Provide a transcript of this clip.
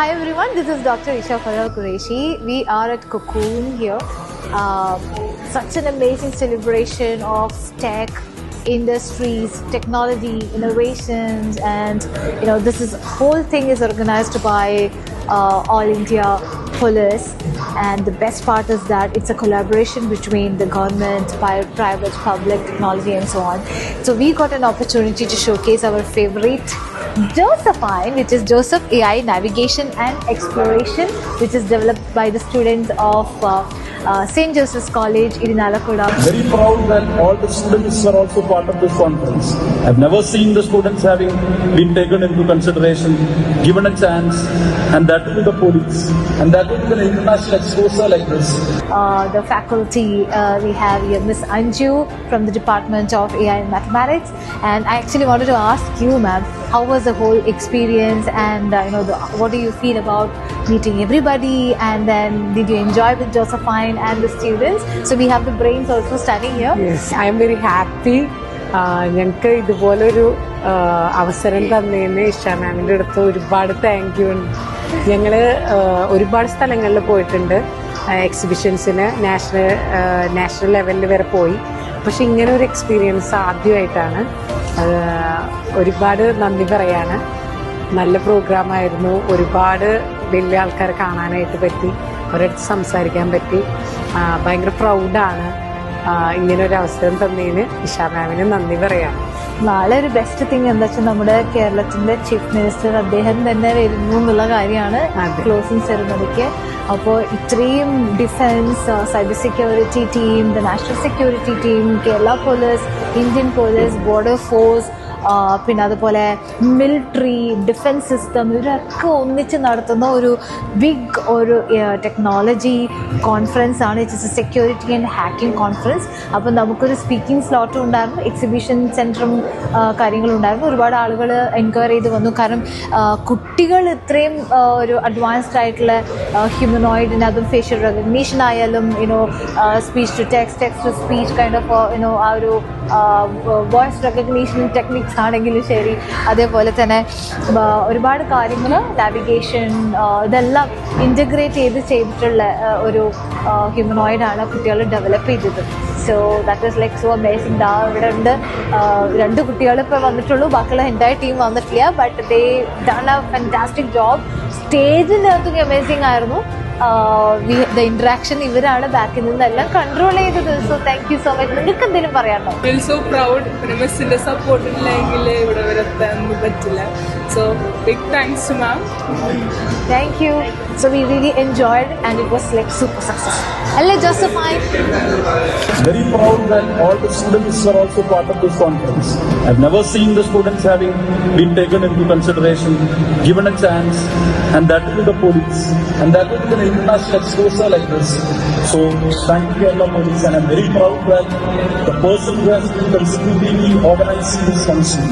Hi everyone, this is Dr. Isha Farah Qureshi. We are at Cocoon here. Such an amazing celebration of tech, industries, technology, innovations, and this whole thing is organized by All India Police, and the best part is that it's a collaboration between the government, private, public, technology, and so on. So we got an opportunity to showcase our favorite Josephine, which is Joseph AI Navigation and Exploration, which is developed by the students of St. Joseph's College, Irinalakuda. Very proud that all the students are also part of this conference. I've never seen the students having been taken into consideration, given a chance, and that to the police, and that to an international exposure like this. The faculty, we have here Miss Anju from the Department of AI and Mathematics, and I actually wanted to ask you, ma'am, how was the whole experience, and what do you feel about meeting everybody, and then did you enjoy with Josephine and the students? So we have the brains also standing here. Yes, I am very happy. ഞങ്ങൾക്ക് ഇതുപോലൊരു അവസരം തന്നതിന് ഇഷ മാമിൻ്റെ അടുത്ത് ഒരുപാട് thank you ഉണ്ട്. ഞങ്ങൾ ഒരുപാട് സ്ഥലങ്ങളിൽ പോയിട്ടുണ്ട്, എക്സിബിഷൻസിന് നാഷണൽ ലെവലിൽ വരെ പോയി. പക്ഷെ ഇങ്ങനെ ഒരു എക്സ്പീരിയൻസ് ആദ്യമായിട്ടാണ്. ഒരുപാട് നന്ദി പറയാണ്. നല്ല പ്രോഗ്രാമായിരുന്നു. ഒരുപാട് വലിയ ആൾക്കാരെ കാണാനായിട്ട് പറ്റി, അവരടുത്ത് സംസാരിക്കാൻ പറ്റി. ഭയങ്കര പ്രൗഡാണ്. ഇങ്ങനെ ഒരു അവസരം തന്നതിന് ഇഷ മാമിന് നന്ദി പറയാം. നാളെ ഒരു ബെസ്റ്റ് തിങ് എന്താ വെച്ചാൽ നമ്മുടെ കേരളത്തിന്റെ ചീഫ് മിനിസ്റ്റർ അദ്ദേഹം തന്നെ വരുന്നു എന്നുള്ള കാര്യമാണ് ക്ലോസിംഗ് സെറിമണിക്ക്. അപ്പോൾ ഇത്രയും defence, cyber security team, the national security team, Kerala police, Indian police, border force, പിന്നെ അതുപോലെ മിലിറ്ററി, ഡിഫൻസ് സിസ്റ്റം, ഇവരൊക്കെ ഒന്നിച്ച് നടത്തുന്ന ഒരു ബിഗ് ഒരു ടെക്നോളജി കോൺഫറൻസ് ആണ്. It's A security and hacking conference. അപ്പം നമുക്കൊരു സ്പീക്കിംഗ് സ്ലോട്ടും ഉണ്ടായിരുന്നു, എക്സിബിഷൻ സെൻറ്ററും കാര്യങ്ങളും ഉണ്ടായിരുന്നു. ഒരുപാട് ആളുകൾ എൻക്വയറി ചെയ്ത് വന്നു. കാരണം കുട്ടികൾ ഇത്രയും ഒരു അഡ്വാൻസ്ഡ് ആയിട്ടുള്ള ഹ്യൂമനോയിഡിന്, അതും ഫേഷ്യൽ റെക്കഗ്നീഷൻ ആയാലും speech to text, text to speech kind of ആ ഒരു വോയിസ് റെക്കഗ്നീഷൻ ടെക്നിക്സ് ആണെങ്കിലും ശരി, അതേപോലെ തന്നെ ഒരുപാട് കാര്യങ്ങൾ, നാവിഗേഷൻ, ഇതെല്ലാം ഇൻ്റഗ്രേറ്റ് ചെയ്തിട്ടുള്ള ഒരു ഹ്യൂമനോയിഡാണ് കുട്ടികൾ ഡെവലപ്പ് ചെയ്തത്. So that is like so amazing. ഇവിടെ ഉണ്ട് 2 കുട്ടികൾ ഇപ്പോൾ വന്നിട്ടുള്ളൂ, ബാക്കിയുള്ള എൻ്റയർ ടീം വന്നിട്ടില്ല. But they done a fantastic job. സ്റ്റേജിൻ്റെ അകത്തൊക്കെ അമേസിങ് ആയിരുന്നു. ദ ഇന്ററാക്ഷൻ ഇവരാണ് ബാക്കിൽ നിന്നെല്ലാം കൺട്രോൾ ചെയ്തത്. So thank you so much. നിങ്ങൾക്ക് എന്തെങ്കിലും പറയാനുണ്ടോ? Feel so proud. മിസ്സിന്റെ സപ്പോർട്ട് ഇല്ലെങ്കിൽ ഇവിടെ വരെ എത്താൻ പറ്റില്ല. So big thanks to ma'am. Thank you. So we really enjoyed and it was like super successful. Hello Josephine. Very proud that all the students are also part of this conference. I've never seen the students having been taken into consideration, given a chance, and that to the police, and that to an international exposure like this. So thank you Kerala Police, and I'm very proud that the person who has been consecutively organizing this function